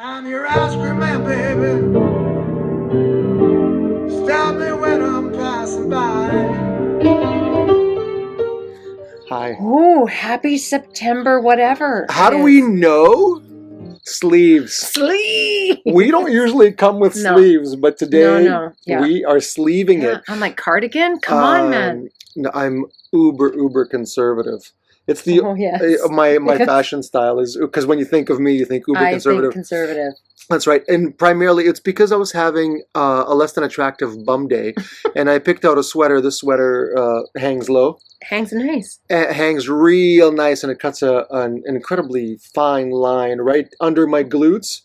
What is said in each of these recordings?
I'm your ice cream man, baby. Stop me when I'm passing by. Hi. Ooh, happy September, whatever. How do we know? Sleeves. Sleeve? We don't usually come with No. sleeves, but today Yeah. we are sleeving Yeah, it. on my cardigan? Come on, man. No, I'm uber conservative. It's the yes. my fashion style is because when you think of me, you think uber conservative. I think conservative. That's right, and primarily it's because I was having a less than attractive bum day, and I picked out a sweater. This sweater hangs low. Hangs nice. It hangs real nice, and it cuts an incredibly fine line right under my glutes.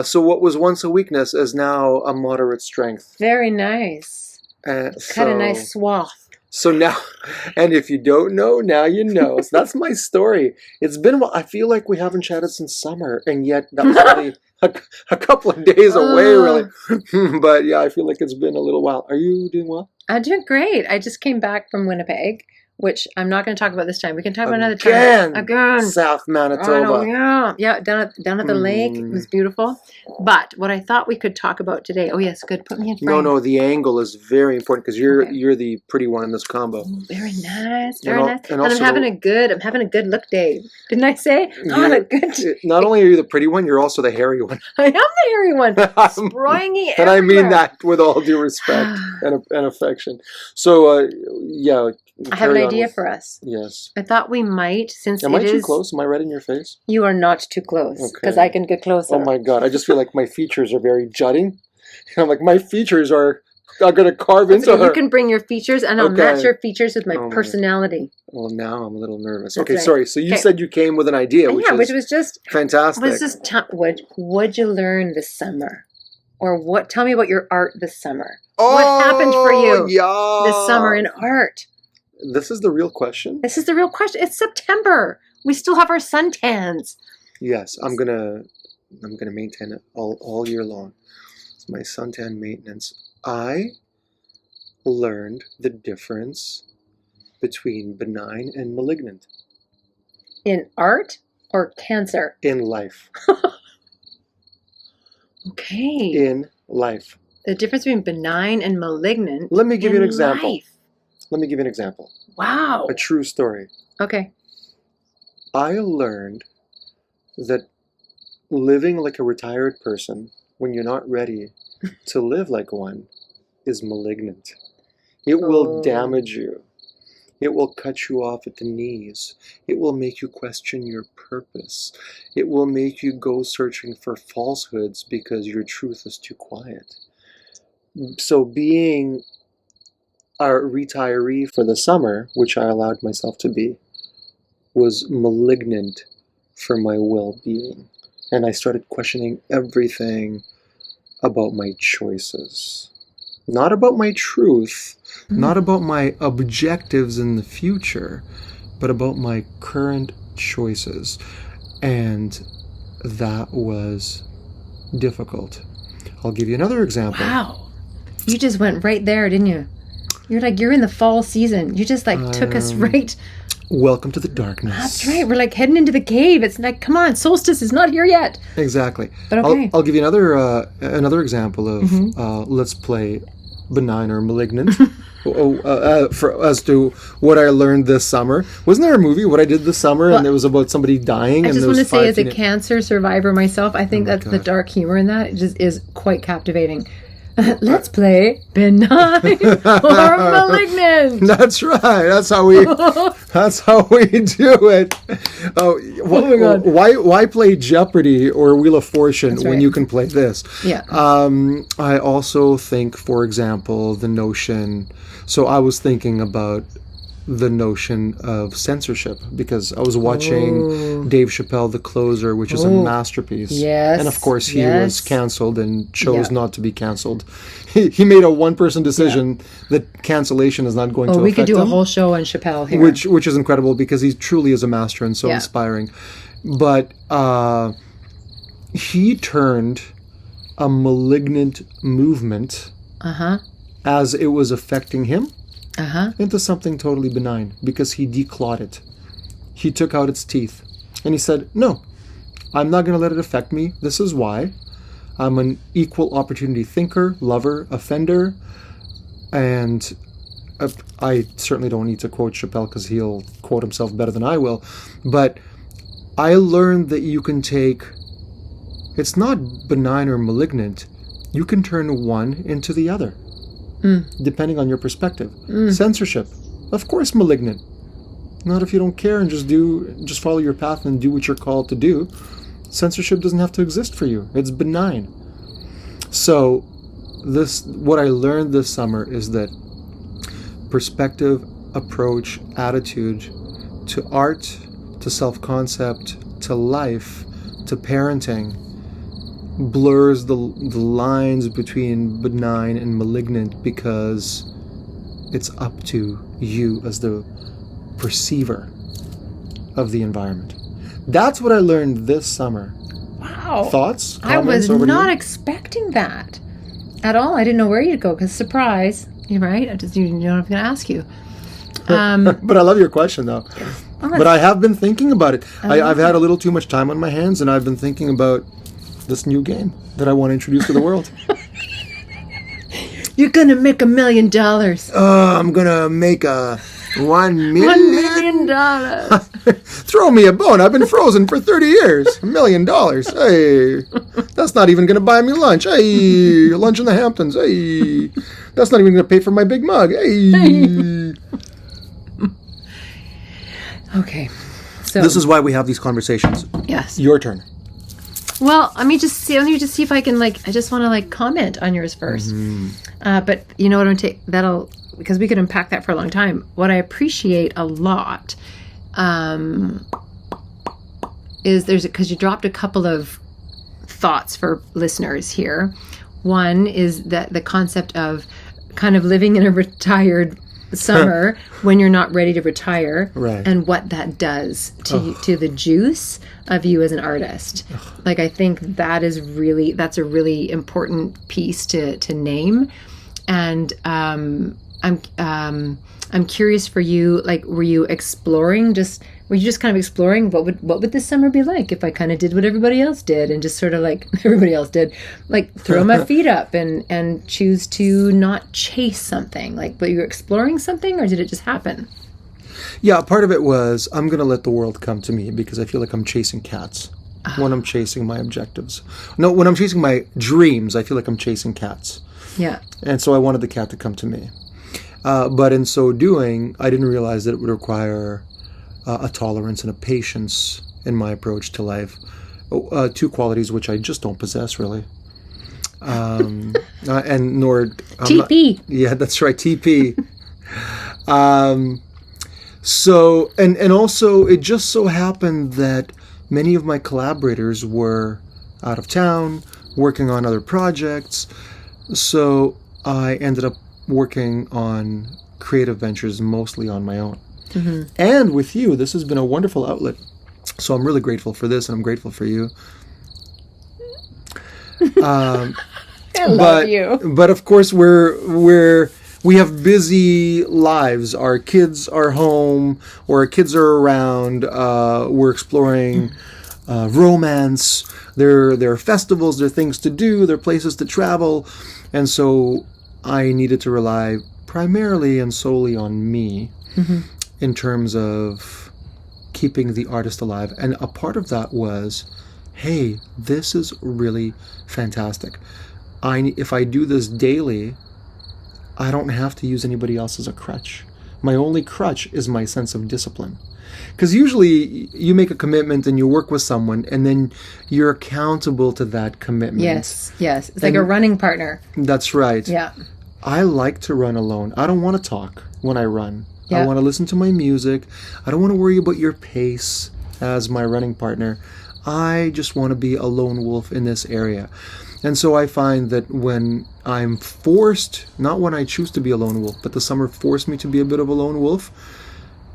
So what was once a weakness is now a moderate strength. Very nice. Cut a nice swath. So now, and if you don't know, now you know. So that's my story. It's been a while. I feel like we haven't chatted since summer, and yet that was only a couple of days away, really. But yeah, I feel like it's been a little while. Are you doing well? I'm doing great. I just came back from Winnipeg, which I'm not going to talk about this time. We can talk about another time. Again. South Manitoba. Yeah, down at the lake. It was beautiful. But what I thought we could talk about today. Oh yes, good. Put me in frame. No. The angle is very important because you're the pretty one in this combo. Very nice. Very nice. And also, I'm having a good look day. Didn't I say? Not only are you the pretty one, you're also the hairy one. I am the hairy one. Springy everywhere. And I mean that with all due respect and affection. So yeah. I have an idea for us. Yes. I thought we might, since Am I too close? Am I red in your face? You are not too close, because I can get closer. Oh my God. I just feel like my features are very jutting. I'm like, my features are going to carve into her. You can bring your features, and I'll match your features with my personality. Well, now I'm a little nervous. That's okay, right. Sorry. So you said you came with an idea, which was just fantastic. What'd you learn this summer? Or tell me about your art this summer. What happened for you this summer in art? This is the real question? This is the real question. It's September. We still have our suntans. Yes, I'm gonna maintain it all year long. It's my suntan maintenance. I learned the difference between benign and malignant. In art or cancer? In life. Okay. In life. The difference between benign and malignant. Let me give you an example. Life. Let me give you an example. Wow. A true story. Okay. I learned that living like a retired person when you're not ready to live like one is malignant. It will damage you. It will cut you off at the knees. It will make you question your purpose. It will make you go searching for falsehoods because your truth is too quiet. So being a retiree for the summer, which I allowed myself to be, was malignant for my well-being. And I started questioning everything about my choices. Not about my truth, not about my objectives in the future, but about my current choices. And that was difficult. I'll give you another example. Wow. You just went right there, didn't you? You're in the fall season. You just took us right. Welcome to the darkness. That's right. We're heading into the cave. It's like, come on, solstice is not here yet. Exactly. But okay. I'll give you another example of let's play benign or malignant. As to what I learned this summer. Wasn't there a movie, What I Did This Summer, and it was about somebody dying? I just want to say, as a cancer survivor myself, I think that's the dark humor in that. It just is quite captivating. Let's play benign or malignant. That's right. That's how we do it. Oh my God! Why play Jeopardy or Wheel of Fortune when you can play this? Yeah. I also think, for example, the notion. So I was thinking about the notion of censorship because I was watching Dave Chappelle, The Closer, which is a masterpiece. Yes. And of course he was canceled and chose not to be canceled. He made a one-person decision that cancellation is not going to affect him. We could do a whole show on Chappelle here. Which is incredible because he truly is a master and so inspiring. But he turned a malignant movement as it was affecting him into something totally benign because he declawed it. He took out its teeth and he said, no, I'm not going to let it affect me. This is why. I'm an equal opportunity thinker, lover, offender, and I certainly don't need to quote Chappelle because he'll quote himself better than I will. But I learned that you can take, it's not benign or malignant, you can turn one into the other, depending on your perspective. Censorship, of course malignant. Not if you don't care and just follow your path and do what you're called to do. Censorship doesn't have to exist for you. It's benign. So what I learned this summer is that perspective, approach, attitude to art, to self-concept, to life, to parenting blurs the lines between benign and malignant because it's up to you as the perceiver of the environment. That's what I learned this summer. Wow. Thoughts? I was Comments over to not you? expecting that at all. I didn't know where you'd go because surprise. You're right. I just didn't know what I was going to ask you. But I love your question, though. But I have been thinking about it. I've had a little too much time on my hands, and I've been thinking about this new game that I want to introduce to the world. You're going to make $1 million. I'm going to make $1 million. $1 million. Throw me a bone. I've been frozen for 30 years. $1 million. Hey, that's not even going to buy me lunch. Hey, lunch in the Hamptons. Hey, that's not even going to pay for my big mug. Hey. Okay. So This is why we have these conversations. yes. Your turn. Well, let me just see if I can I just want to comment on yours first. But you know what because we could unpack that for a long time. What I appreciate a lot is because you dropped a couple of thoughts for listeners here. One is that the concept of kind of living in a retired summer when you're not ready to retire, Right. and what that does to the juice of you as an artist. I think that's a really important piece to name. And I'm curious for you, were you just kind of exploring what would this summer be like if I kind of did what everybody else did and just sort of everybody else did, throw my feet up and choose to not chase something, but you're exploring something, or did it just happen? Yeah, part of it was I'm going to let the world come to me because I feel like I'm chasing cats when I'm chasing my objectives. No, when I'm chasing my dreams, I feel like I'm chasing cats. Yeah. And so I wanted the cat to come to me. But in so doing, I didn't realize that it would require a tolerance and a patience in my approach to life. Two qualities which I just don't possess, really. And nor... TP. Yeah, that's right, TP. So, and also, it just so happened that many of my collaborators were out of town, working on other projects. So I ended up working on creative ventures mostly on my own. Mm-hmm. And with you, this has been a wonderful outlet. So I'm really grateful for this, and I'm grateful for you. I love you. But of course, we have busy lives. Our kids are home, or our kids are around. We're exploring romance. There are festivals. There are things to do. There are places to travel, and so I needed to rely primarily and solely on me in terms of keeping the artist alive. And a part of that was, hey, this is really fantastic. If I do this daily, I don't have to use anybody else as a crutch. My only crutch is my sense of discipline. Because usually you make a commitment and you work with someone, and then you're accountable to that commitment. Yes. It's like a running partner. That's right. Yeah. I like to run alone. I don't want to talk when I run. Yeah. I want to listen to my music. I don't want to worry about your pace as my running partner. I just want to be a lone wolf in this area. And so I find that when I'm forced, not when I choose to be a lone wolf, but the summer forced me to be a bit of a lone wolf,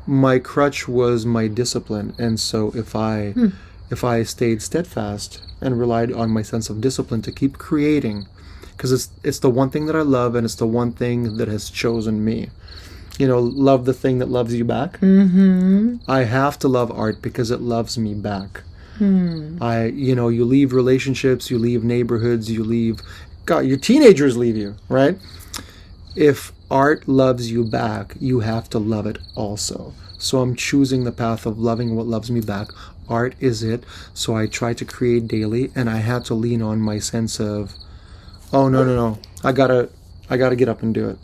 my crutch was my discipline. And so if I stayed steadfast and relied on my sense of discipline to keep creating, because it's the one thing that I love, and it's the one thing that has chosen me. Love the thing that loves you back. Mm-hmm. I have to love art because it loves me back. You leave relationships, you leave neighborhoods, your teenagers leave you, right? If art loves you back, you have to love it also. So I'm choosing the path of loving what loves me back. Art is it. So I try to create daily, and I had to lean on my sense of, oh, no. I gotta get up and do it.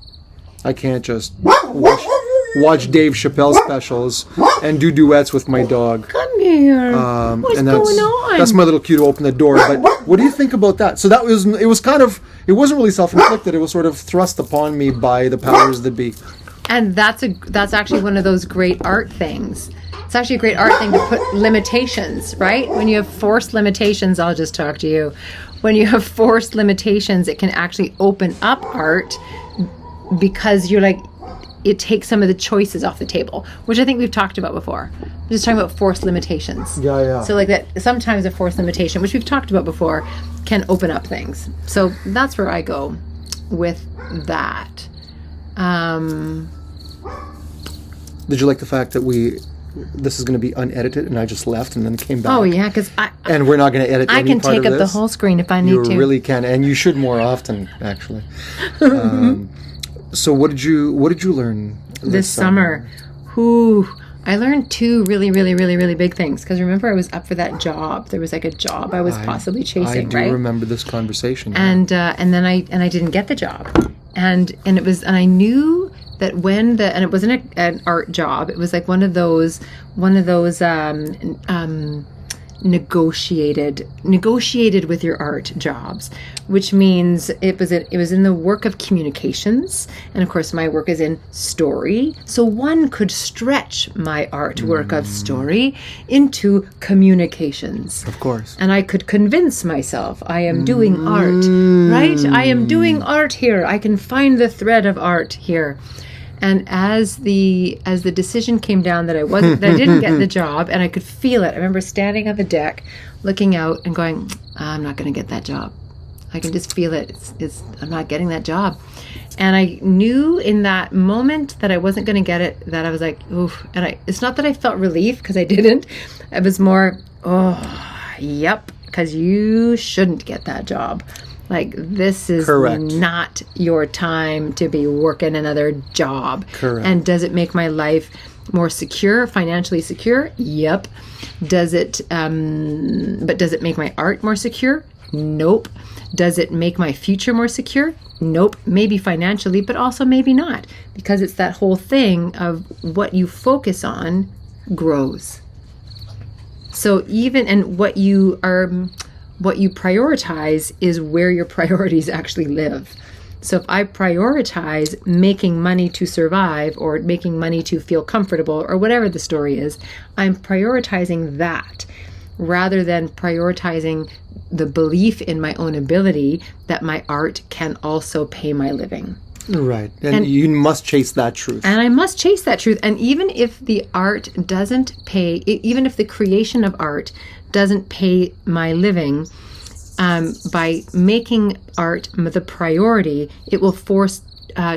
I can't just watch Dave Chappelle specials and do duets with my dog. Come here. What's going on? That's my little cue to open the door. But what do you think about that? So it wasn't really self-inflicted. It was sort of thrust upon me by the powers that be. And that's actually one of those great art things. It's actually a great art thing to put limitations, right? When you have forced limitations, I'll just talk to you. When you have forced limitations, it can actually open up art because it takes some of the choices off the table, which I think we've talked about before. We're just talking about forced limitations. Yeah. So that sometimes a forced limitation, which we've talked about before, can open up things. So that's where I go with that. Did you like the fact that this is going to be unedited and I just left and then came back? Oh yeah, because and we're not going to edit any part of this? I can take up the whole screen if I need to. You really can, and you should more often, actually. So what did you learn this summer? I learned two really, really, really, really big things. Because remember, I was up for that job. There was a job I was possibly chasing, right? I do remember this conversation. Yeah. And then I didn't get the job, and I knew that and it wasn't an art job. It was like one of those negotiated with your art jobs, which means it was in the work of communications, and of course my work is in story, so one could stretch my art work of story into communications, of course, and I could convince myself I am doing art, right? I am doing art here. I can find the thread of art here. And as the decision came down that I didn't get the job, and I could feel it. I remember standing on the deck, looking out, and going, "I'm not going to get that job. I can just feel it. I'm not getting that job." And I knew in that moment that I wasn't going to get it. That I was like, "Oof!" And it's not that I felt relief because I didn't. It was more, "Oh, yep," because you shouldn't get that job. Like, this is Correct. Not your time to be working another job. Correct. And does it make my life more secure, financially secure? Yep. But does it make my art more secure? Nope. Does it make my future more secure? Nope. Maybe financially, but also maybe not. Because it's that whole thing of what you focus on grows. So what you prioritize is where your priorities actually live. So if I prioritize making money to survive or making money to feel comfortable or whatever the story is, I'm prioritizing that rather than prioritizing the belief in my own ability that my art can also pay my living. Right. And you must chase that truth. And I must chase that truth. And even if the art doesn't pay, even if the creation of art doesn't pay my living, by making art the priority, it will force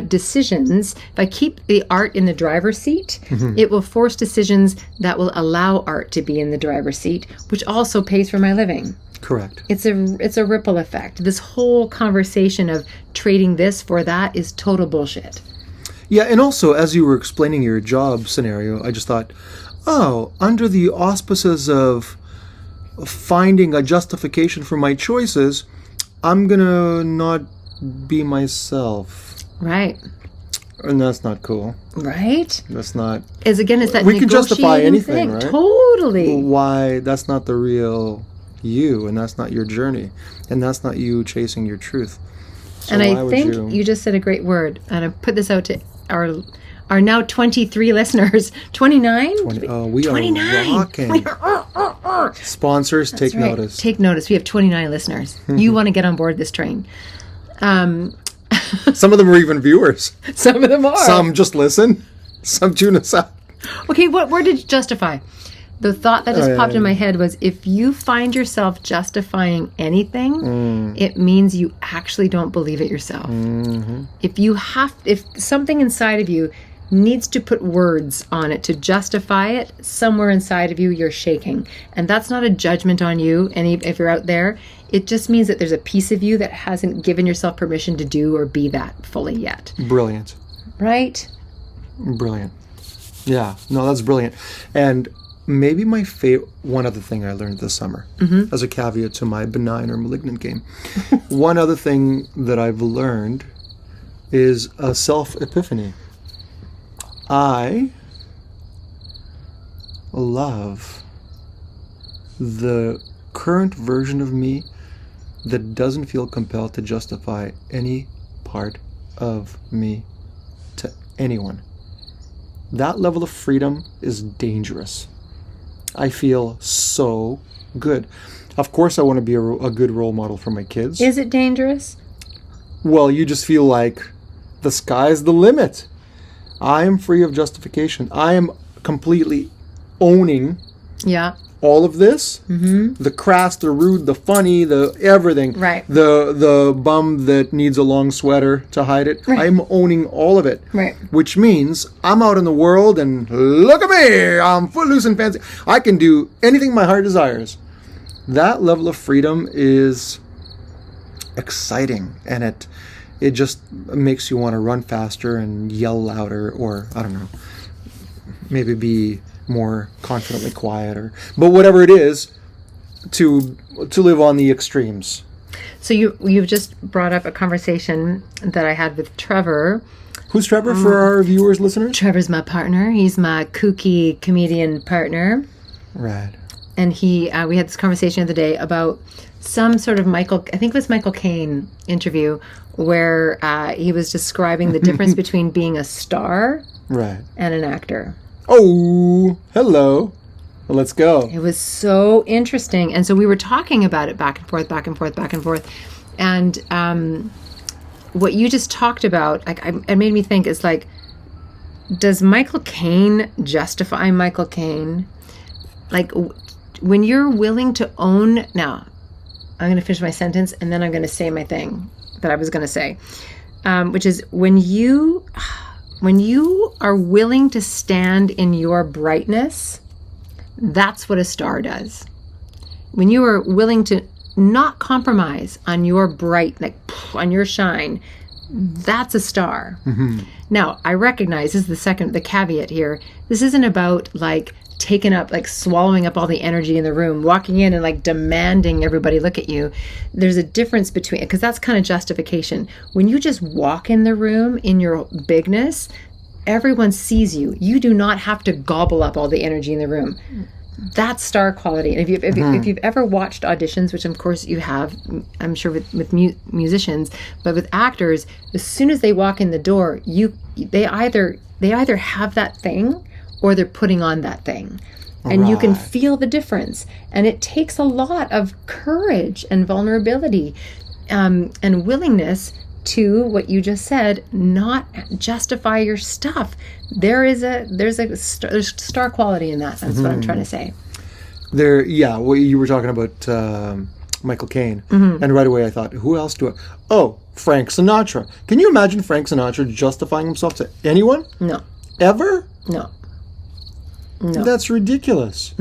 decisions. If I keep the art in the driver's seat, it will force decisions that will allow art to be in the driver's seat, which also pays for my living. Correct. It's a ripple effect. This whole conversation of trading this for that is total bullshit. Yeah, and also, as you were explaining your job scenario, I just thought, under the auspices of finding a justification for my choices, I'm gonna not be myself. Right. And that's not cool. Right? That's not... It's that we can justify anything, thing. Right? Totally. Why that's not the real you, and that's not your journey, and that's not you chasing your truth. So and I think you just said a great word, and I put this out to our now 23 listeners. 29? We 29. are rocking. Sponsors, take notice. Take notice. We have 29 listeners. You want to get on board this train. Some of them are even viewers. Some of them are. Some just listen. Some tune us out. Okay, what word did you justify? The thought that just popped in my head was, if you find yourself justifying anything, it means you actually don't believe it yourself. Mm-hmm. If something inside of you needs to put words on it to justify it, somewhere inside of you, you're shaking. And that's not a judgment on you. And if you're out there, it just means that there's a piece of you that hasn't given yourself permission to do or be that fully yet. Brilliant. Right? Brilliant. Yeah, no, that's brilliant. And maybe my one other thing I learned this summer, as a caveat to my Benign or Malignant game. One other thing that I've learned is a self-epiphany. I love the current version of me that doesn't feel compelled to justify any part of me to anyone. That level of freedom is dangerous. I feel so good. Of course, I want to be a good role model for my kids. Is it dangerous? Well, you just feel like the sky's the limit. I am free of justification. I am completely owning all of this. The crass, the rude, the funny, the everything. Right. The bum that needs a long sweater to hide it. Right. I'm owning all of it. Right. Which means I'm out in the world and look at me. I'm footloose and fancy. I can do anything my heart desires. That level of freedom is exciting, and it just makes you want to run faster and yell louder, or I don't know, maybe be more confidently quiet, but whatever it is, to live on the extremes. So you've just brought up a conversation that I had with Trevor. Who's Trevor for our viewers, listeners? Trevor's my partner. He's my kooky comedian partner. Right. And we had this conversation the other day about some sort of I think it was Michael Caine interview, where he was describing the difference between being a star and an actor. Oh, hello. Well, let's go. It was so interesting. And so we were talking about it back and forth. And what you just talked about, it made me think, is like, does Michael Caine justify Michael Caine? Like, when you're willing to own... Now, I'm going to finish my sentence, and then I'm going to say my thing that I was going to say, which is when you are willing to stand in your brightness, that's what a star does. When you are willing to not compromise on your on your shine, that's a star. Now, I recognize, this is the caveat here. This isn't about swallowing up all the energy in the room, walking in and demanding everybody look at you. There's a difference between, because that's kind of justification. When you just walk in the room in your bigness, everyone sees you. You do not have to gobble up all the energy in the room. That's star quality. And if you've ever watched auditions, which of course you have, I'm sure with musicians, but with actors, as soon as they walk in the door, they either have that thing or they're putting on that thing. And you can feel the difference. And it takes a lot of courage and vulnerability and willingness to, what you just said, not justify your stuff. There's star quality in that. That's what I'm trying to say. Well, you were talking about Michael Caine. And right away I thought, who else Frank Sinatra. Can you imagine Frank Sinatra justifying himself to anyone? No. Ever? No. That's ridiculous.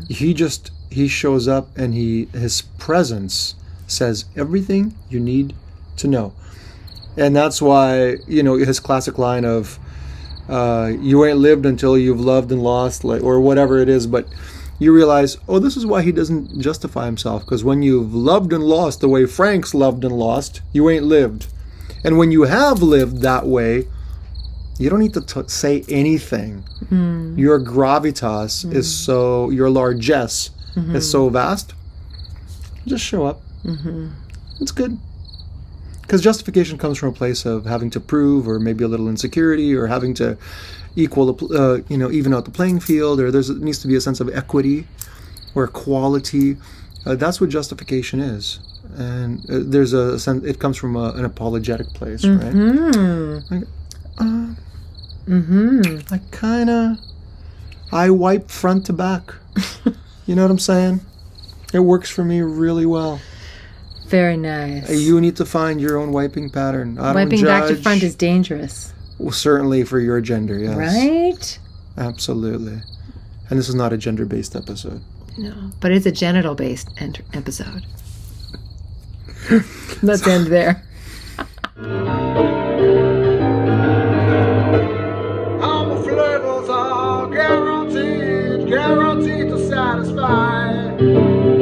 He shows up, and his presence says everything you need to know. And that's why, his classic line of you ain't lived until you've loved and lost, or whatever it is, but you realize, this is why he doesn't justify himself, because when you've loved and lost the way Frank's loved and lost, you ain't lived. And when you have lived that way, you don't need to say anything. Your gravitas is so, your largesse is so vast. Just show up. It's good. Because justification comes from a place of having to prove, or maybe a little insecurity, or having to even out the playing field, or there needs to be a sense of equity or equality. That's what justification is. And there's a sense, it comes from an apologetic place, right? I wipe front to back. You know what I'm saying? It works for me really well. Very nice. You need to find your own wiping pattern. Wiping back to front is dangerous. Well, certainly for your gender, yes. Right? Absolutely. And this is not a gender-based episode. No, but it's a genital-based episode. Let's end there. All the flavors are guaranteed to satisfy.